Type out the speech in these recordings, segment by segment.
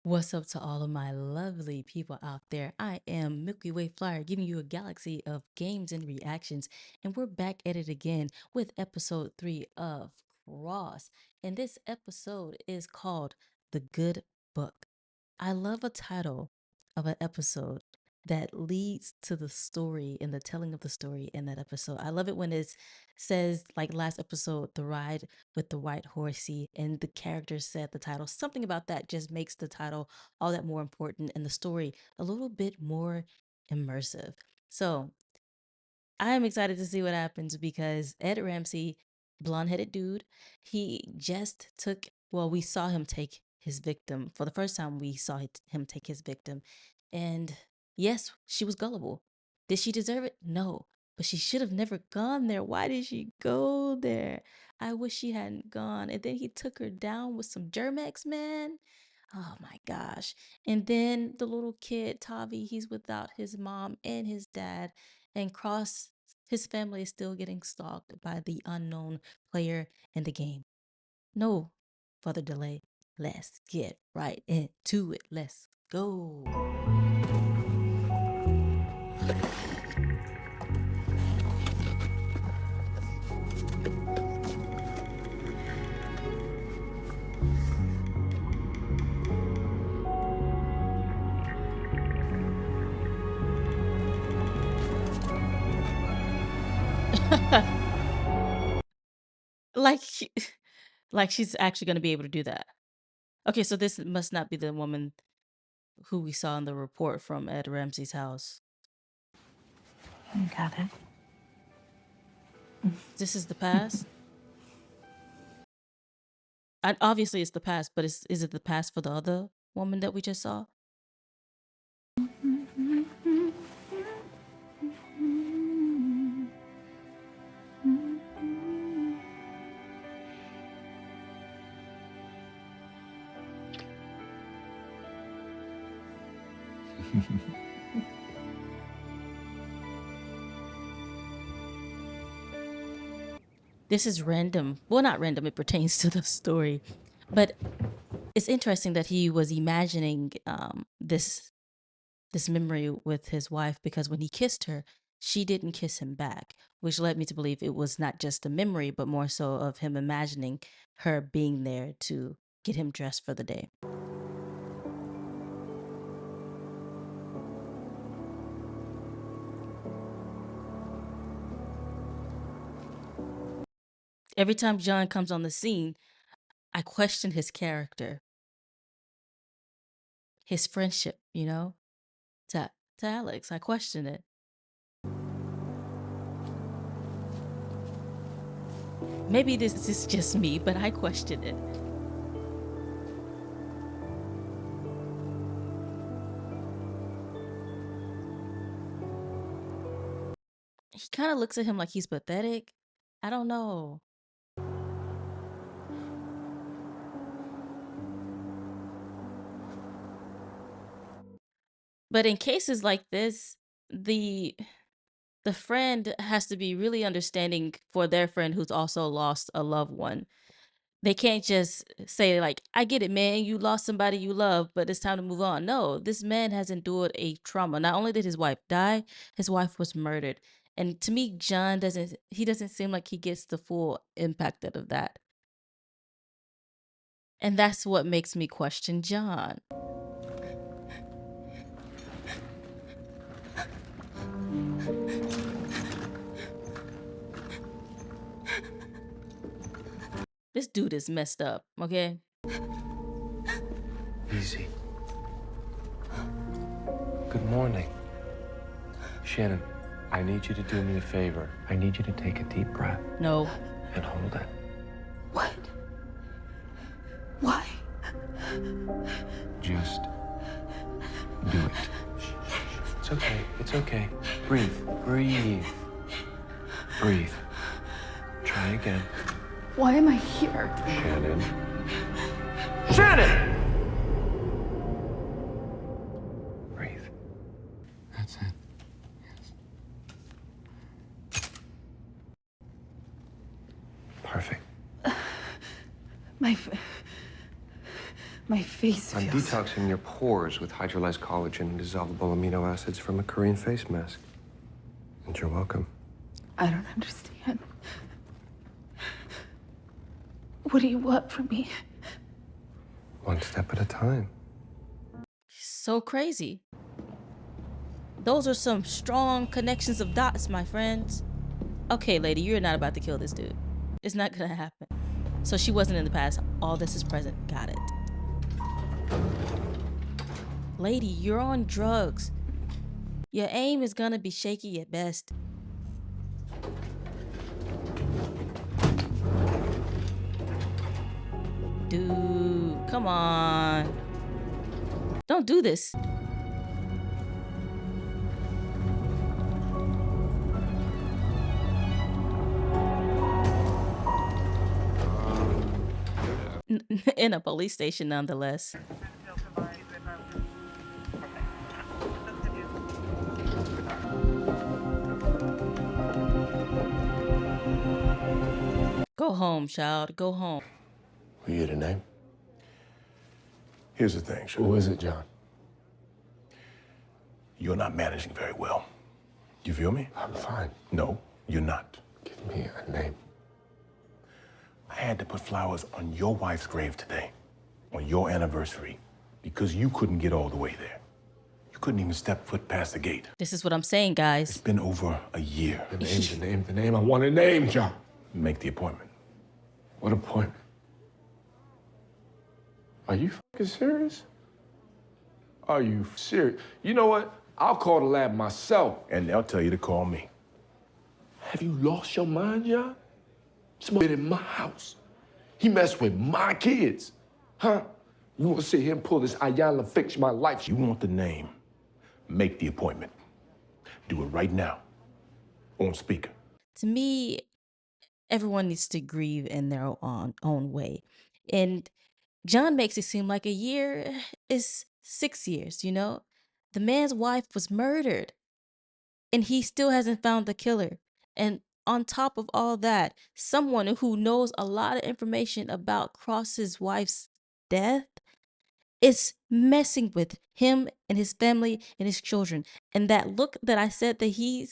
What's up to all of my lovely people out there? I am Milky Way Flyer giving you a galaxy of games and reactions, and we're back at it again with episode 3 of Cross. And this episode is called The Good Book. I love a title of an episode that leads to the story and the telling of the story in that episode. I love it when it says, like last episode, The Ride with the White Horsey, and the characters said the title. Something about that just makes the title all that more important and the story a little bit more immersive. So I am excited to see what happens because Ed Ramsey, blonde headed dude, he just took, well, we saw him take his victim. For the first time, we saw him take his victim. And yes, she was gullible. Did she deserve it? No. But she should have never gone there. Why did she go there? I wish she hadn't gone. And then he took her down with some Germex, man. Oh my gosh. And then the little kid, Tavi, he's without his mom and his dad. And Cross, his family is still getting stalked by the unknown player in the game. No further delay. Let's get right into it. Let's go. like, she, like she's actually going to be able to do that. Okay, so this must not be the woman who we saw in the report from Ed Ramsey's house. You got it. This is the past. Obviously, it's the past, but is it the past for the other woman that we just saw? This is random. Well, not random, it pertains to the story. But it's interesting that he was imagining this memory with his wife, because when he kissed her, she didn't kiss him back, which led me to believe it was not just a memory, but more so of him imagining her being there to get him dressed for the day. Every time John comes on the scene, I question his character, his friendship, to Alex. I question it. Maybe this is just me, but I question it. He kind of looks at him like he's pathetic. I don't know. But in cases like this, the the friend has to be really understanding for their friend who's also lost a loved one. They can't just say like, "I get it, man. You lost somebody you love, but it's time to move on." No, this man has endured a trauma. Not only did his wife die, his wife was murdered. And to me, John doesn't seem like he gets the full impact out of that. And that's what makes me question John. This dude is messed up, okay? Easy. Good morning. Shannon, I need you to do me a favor. I need you to take a deep breath No. and hold it. What? Why? Just do it. It's okay. It's okay. Breathe. Breathe. Breathe. Try again. Why am I here? Shannon. Shannon! Breathe. That's it. Yes. My My face I'm feels... detoxing your pores with hydrolyzed collagen and dissolvable amino acids from a Korean face mask. And you're welcome. I don't understand. What do you want from me? One step at a time. So crazy. Those are some strong connections of dots, my friends. Okay, lady, you're not about to kill this dude. It's not gonna happen. So she wasn't in the past. All this is present. Got it. Lady, you're on drugs. Your aim is gonna be shaky at best. Dude, come on. Don't do this. In a police station, nonetheless. Go home, child. Go home. Will you get a name? Here's the thing, Sean. Who is it, John? You're not managing very well. You feel me? I'm fine. No, you're not. Give me a name. I had to put flowers on your wife's grave today, on your anniversary, because you couldn't get all the way there. You couldn't even step foot past the gate. This is what I'm saying, guys. It's been over a year. The name. I want a name, John. Make the appointment. What appointment? Are you fucking serious? Are you serious? You know what? I'll call the lab myself. And they'll tell you to call me. Have you lost your mind, John? This boy been in my house. He messed with my kids. Huh? You want to see him pull this Ayala fix my life? You want the name, make the appointment. Do it right now. On speaker. To me, everyone needs to grieve in their own way. And John makes it seem like a year is 6 years, you know? The man's wife was murdered, and he still hasn't found the killer. And on top of all that, someone who knows a lot of information about Cross's wife's death is messing with him and his family and his children. And that look that I said that he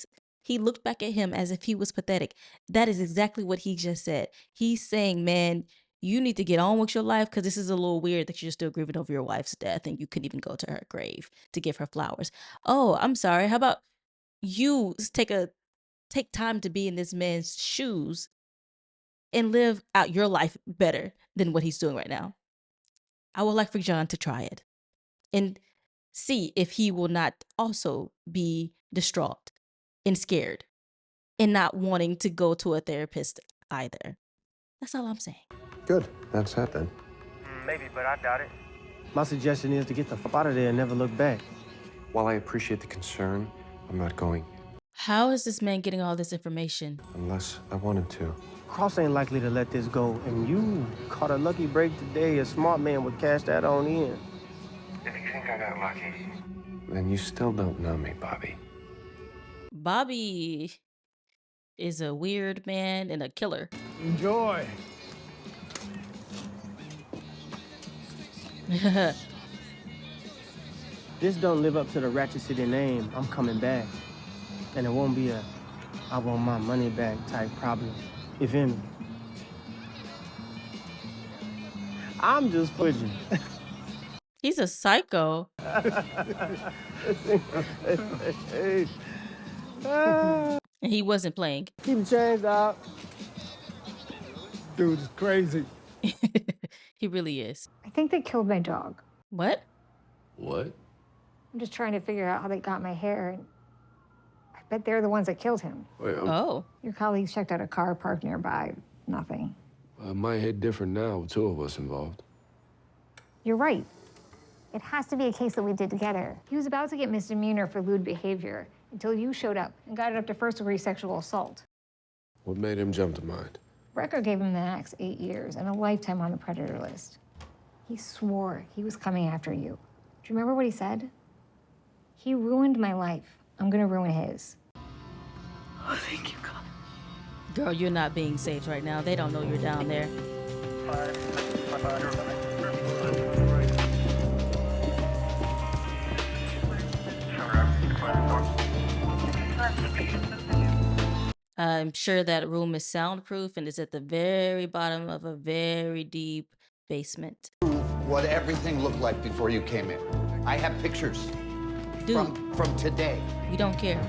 looked back at him as if he was pathetic. That is exactly what he just said. He's saying, man, you need to get on with your life, because this is a little weird that you're still grieving over your wife's death and you couldn't even go to her grave to give her flowers. Oh, I'm sorry. How about you take time to be in this man's shoes and live out your life better than what he's doing right now? I would like for John to try it and see if he will not also be distraught and scared and not wanting to go to a therapist either. That's all I'm saying. Good. That's that then. Maybe, but I doubt it. My suggestion is to get the fuck out of there and never look back. While I appreciate the concern, I'm not going. How is this man getting all this information? Unless I wanted to. Cross ain't likely to let this go, and you caught a lucky break today. A smart man would cash that on in. If you think I got lucky. Then you still don't know me, Bobby. Bobby is a weird man and a killer. Enjoy. This don't live up to the Ratchet City name. I'm coming back. And it won't be a I want my money back type problem, if any. I'm just pushing. He's a psycho. And he wasn't playing. Keep the chains out. Dude is crazy. He really is. I think they killed my dog. What? What? I'm just trying to figure out how they got my hair, and I bet they're the ones that killed him. Wait, Oh. Your colleagues checked out a car parked nearby. Nothing. might hit different now with two of us involved. You're right. It has to be a case that we did together. He was about to get misdemeanor for lewd behavior until you showed up and got it up to first-degree sexual assault. What made him jump to mind? Brecker gave him the max 8 years and a lifetime on the predator list. He swore he was coming after you. Do you remember what he said? He ruined my life. I'm gonna ruin his. Oh, thank you, God. Girl, you're not being safe right now. They don't know you're down there. I'm sure that room is soundproof and is at the very bottom of a very deep basement. What everything looked like before you came in. I have pictures Dude, from today. we don't care.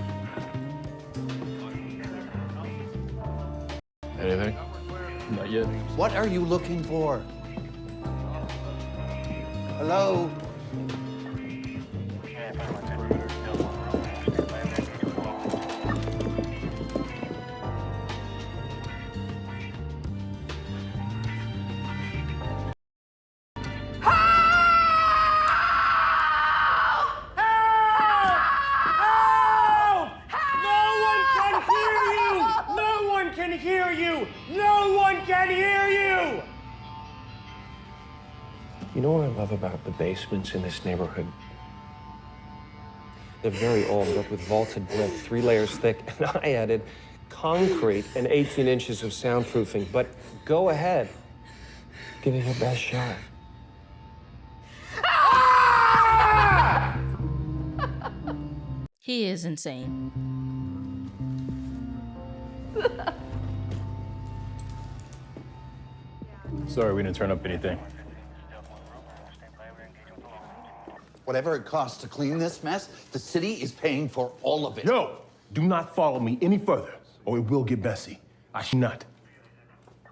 Anything? Not yet. What are you looking for? Hello? You know what I love about the basements in this neighborhood? They're very old, built with vaulted brick, 3 layers thick, and I added concrete and 18 inches of soundproofing. But go ahead, give it your best shot. He is insane. Sorry, we didn't turn up anything. Whatever it costs to clean this mess, the city is paying for all of it. No, do not follow me any further, or it will get messy. I should not.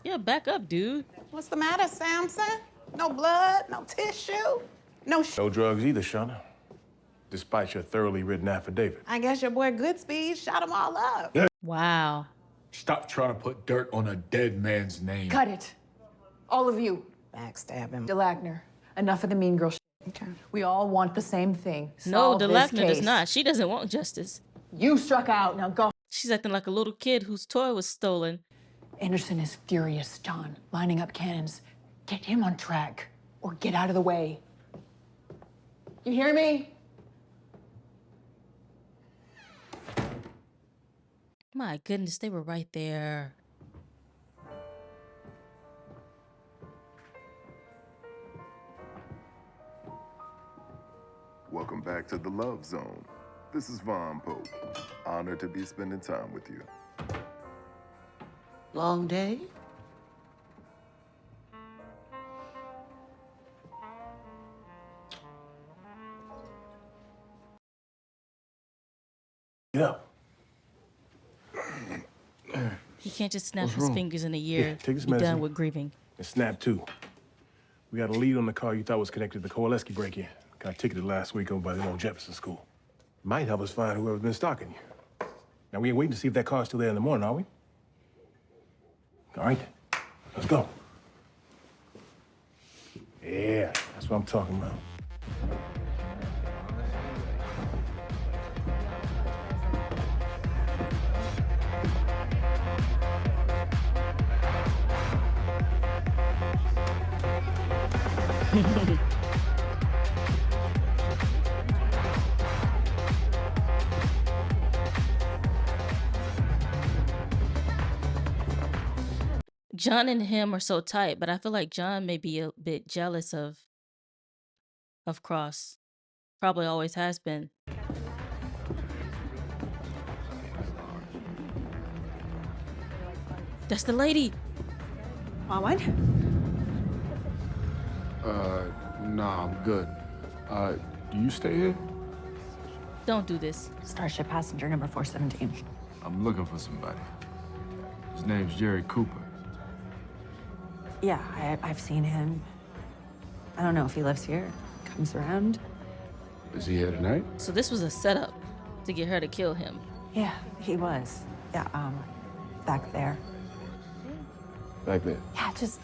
Yeah, back up, dude. What's the matter, Samson? No blood, no tissue, no No drugs either, Shauna. Despite your thoroughly written affidavit. I guess your boy Goodspeed shot them all up. Wow. Stop trying to put dirt on a dead man's name. Cut it. All of you. Backstab him. DeLagner, enough of the mean girl. Okay. We all want the same thing. No, Solve this DeLagner does case. not. She doesn't want justice. You struck out. Now go. She's acting like a little kid whose toy was stolen. Anderson is furious, John. Lining up cannons. Get him on track or get out of the way. You hear me? My goodness, they were right there. Welcome back to the Love Zone. This is Von Pope. Honored to be spending time with you. Long day? Yeah. He can't just snap his fingers in a year. Yeah, take this be medicine. done with grieving. And Snap, too. We got a lead on the car you thought was connected to the Kowaleski break-in. Got ticketed last week over by the old Jefferson School. Might help us find whoever's been stalking you. Now, we ain't waiting to see if that car's still there in the morning, are we? All right, let's go. Yeah, that's what I'm talking about. John and him are so tight, but I feel like John may be a bit jealous of Cross. Probably always has been. That's the lady. Mama? Nah, I'm good. Do you stay here? Don't do this. Starship passenger number 417. I'm looking for somebody. His name's Jerry Cooper. Yeah, I've seen him. I don't know if he lives here. Comes around. Is he here tonight? So this was a setup to get her to kill him. Yeah, he was. Yeah, back there. Back there. Yeah, just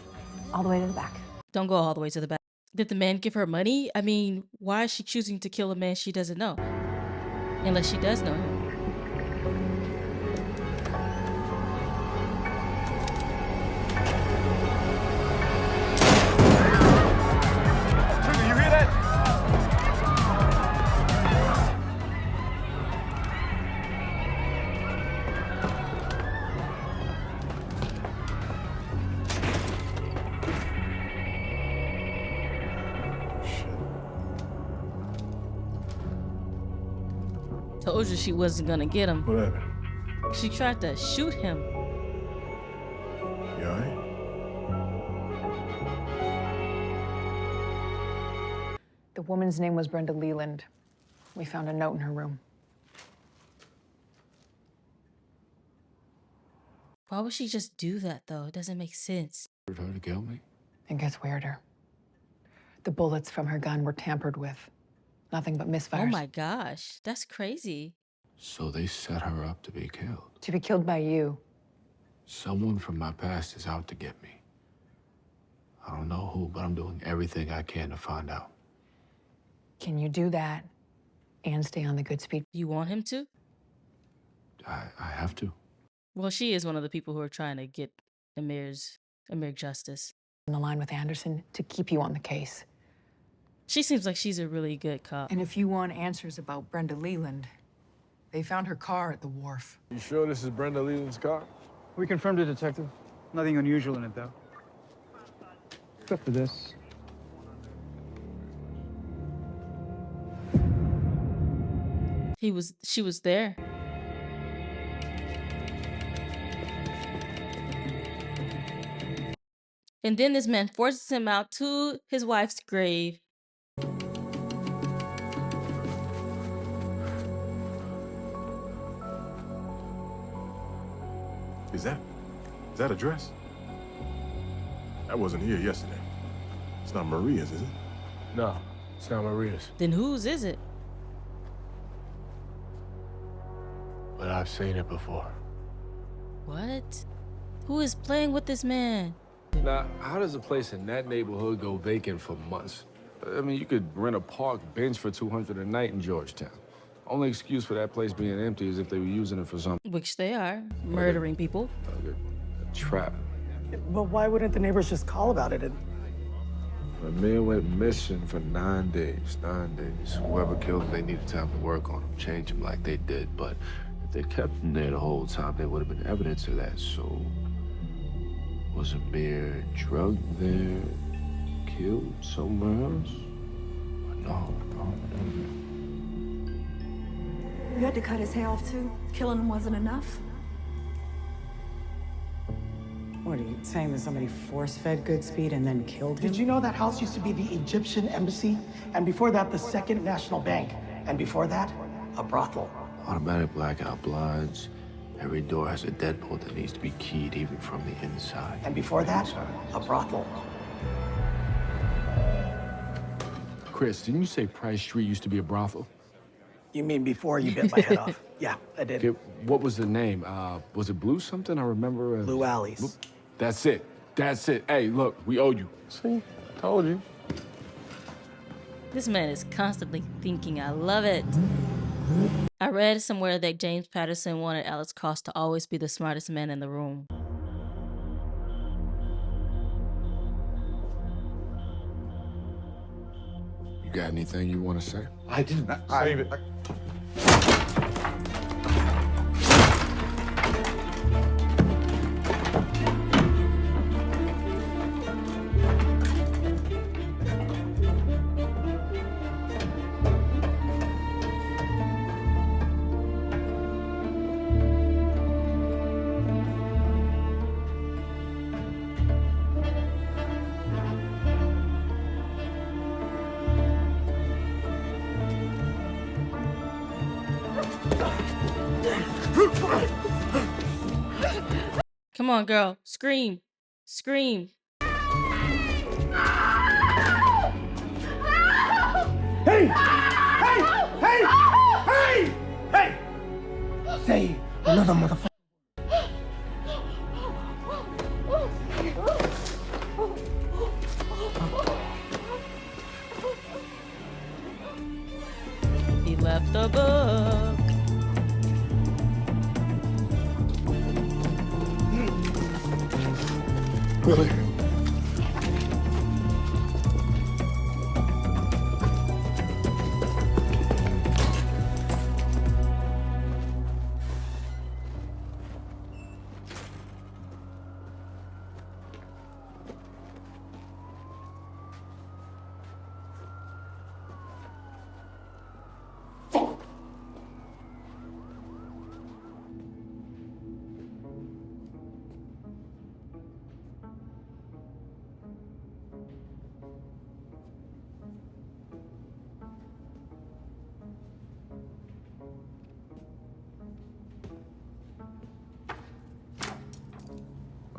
all the way to the back. Don't go all the way to the back. Did the man give her money? I mean, why is she choosing to kill a man she doesn't know? Unless she does know him. You hear that? Told you she wasn't gonna get him. What happened? She tried to shoot him. You all right? The woman's name was Brenda Leland. We found a note in her room. Why would she just do that, though? It doesn't make sense. For her to kill me? It gets weirder. The bullets from her gun were tampered with. Nothing but misfires. Oh my gosh, that's crazy. So they set her up to be killed. To be killed by you. Someone from my past is out to get me. I don't know who, but I'm doing everything I can to find out. Can you do that and stay on the good speed? You want him to? I have to. Well, she is one of the people who are trying to get Emir justice. On the line with Anderson to keep you on the case. She seems like she's a really good cop. And if you want answers about Brenda Leland, they found her car at the wharf. You sure this is Brenda Leland's car? We confirmed it, Detective. Nothing unusual in it, though. Except for this. She was there. And then this man forces him out to his wife's grave. Is that a dress? That wasn't here yesterday. It's not Maria's, is it? No, it's not Maria's. Then whose is it? But I've seen it before. What? Who is playing with this man? Now, how does a place in that neighborhood go vacant for months? I mean, you could rent a park bench for $200 a night in Georgetown. Only excuse for that place being empty is if they were using it for something. Which they are, murdering people. Like a trap. But why wouldn't the neighbors just call about it? Emir went missing for 9 days. 9 days. Whoever killed him, they needed time to work on him, change him like they did. But if they kept him there the whole time, there would have been evidence of that. So, was Emir drugged there, killed somewhere else? No. You had to cut his hair off too? Killing him wasn't enough? What, are you saying that somebody force-fed Goodspeed and then killed him? Did you know that house used to be the Egyptian embassy? And before that, the Second National Bank. And before that, a brothel. Automatic blackout blinds. Every door has a deadbolt that needs to be keyed even from the inside. And before that, a brothel. Chris, didn't you say Price Street used to be a brothel? You mean before you bit my head off? Yeah, I did. Okay, what was the name? Was it Blue something? I remember. Blue Alleys. That's it. That's it. Hey, look, we owe you. See? Told you. This man is constantly thinking. I love it. I read somewhere that James Patterson wanted Alex Cross to always be the smartest man in the room. You got anything you want to say? I didn't. Save it. Come on, girl. Scream. Scream. Hey! Hey! Hey! Hey! Hey! Say another motherfucker. He left the book. Really?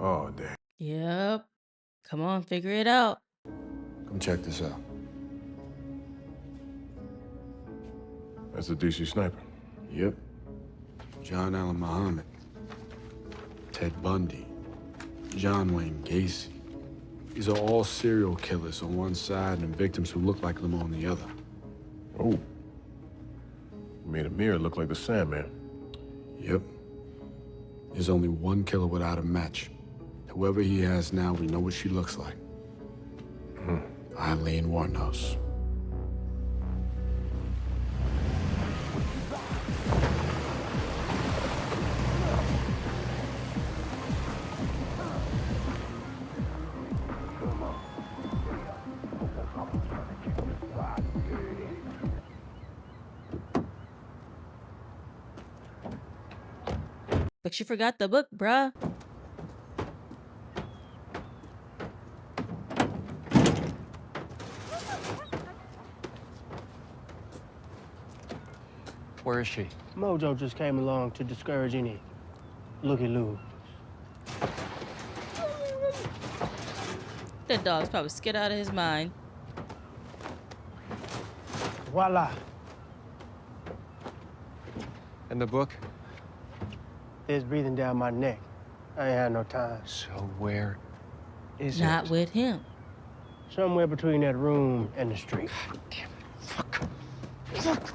Oh, damn. Yep. Come on, figure it out. Come check this out. That's a DC sniper. Yep. John Allen Muhammad. Ted Bundy. John Wayne Gacy. These are all serial killers on one side and victims who look like them on the other. Oh. Made Emir look like the Sandman. Yep. There's only one killer without a match. Whoever he has now, we know what she looks like. Eileen Warnos. But you forgot the book, bruh. Where is she? Mojo just came along to discourage any looky-loo. That dog's probably scared out of his mind. Voila. And the book? It's breathing down my neck. I ain't had no time. So where is Not it? with him. Somewhere between that room and the street. God damn it. Fuck.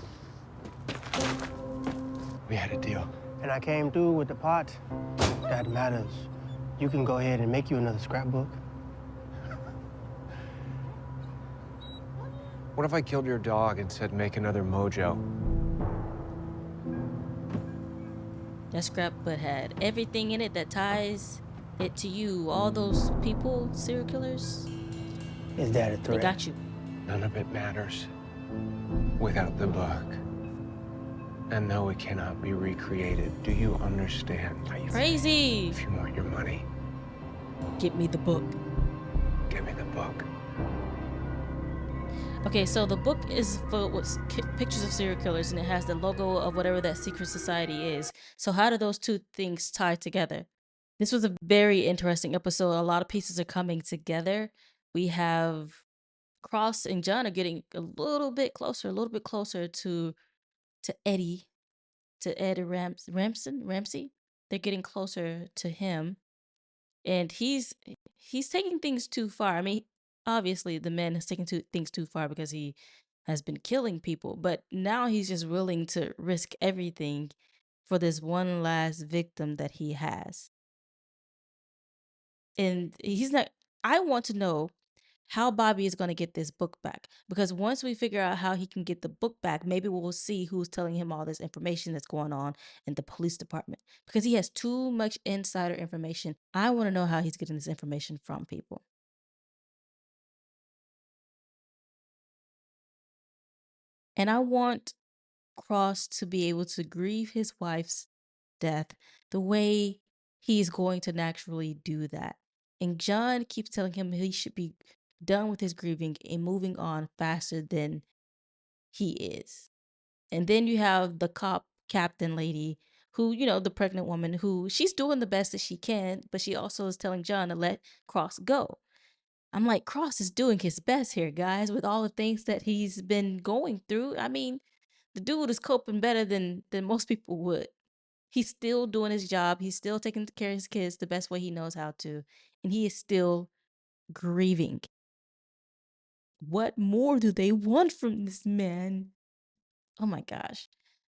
We had a deal. And I came through with the pot. That matters. You can go ahead and make you another scrapbook. What if I killed your dog and said make another Mojo? That scrapbook had everything in it that ties it to you. All those people, serial killers, Is that a they threat? got you. None of it matters without the book. And though it cannot be recreated, do you understand? Crazy. If you want your money, Get me the book. give me the book. Okay, so the book is filled with pictures of serial killers, and it has the logo of whatever that secret society is. So how do those two things tie together? This was a very interesting episode. A lot of pieces are coming together. We have Cross and John are getting a little bit closer to Eddie, to Ed Ramsey. They're getting closer to him, and he's taking things too far. I mean, obviously the man has taken things too far because he has been killing people, but now he's just willing to risk everything for this one last victim that he has. And he's not, I want to know how Bobby is going to get this book back, because once we figure out how he can get the book back, maybe we'll see who's telling him all this information that's going on in the police department, because he has too much insider information. I want to know how he's getting this information from people. And I want Cross to be able to grieve his wife's death the way he's going to naturally do that. And John keeps telling him he should be done with his grieving and moving on faster than he is. And then you have the cop captain lady who, the pregnant woman who she's doing the best that she can, but she also is telling John to let Cross go. I'm like, Cross is doing his best here, guys, with all the things that he's been going through. I mean, the dude is coping better than most people would. He's still doing his job. He's still taking care of his kids the best way he knows how to. And he is still grieving. What more do they want from this man? Oh my gosh.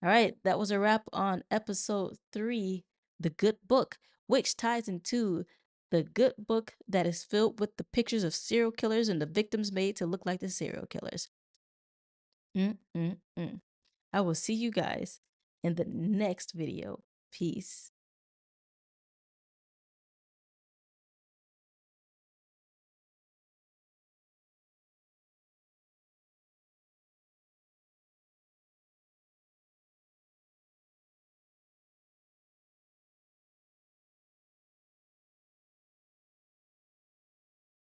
All right, that was a wrap on episode 3, The Good Book, which ties into the good book that is filled with the pictures of serial killers and the victims made to look like the serial killers. I will see you guys in the next video. Peace.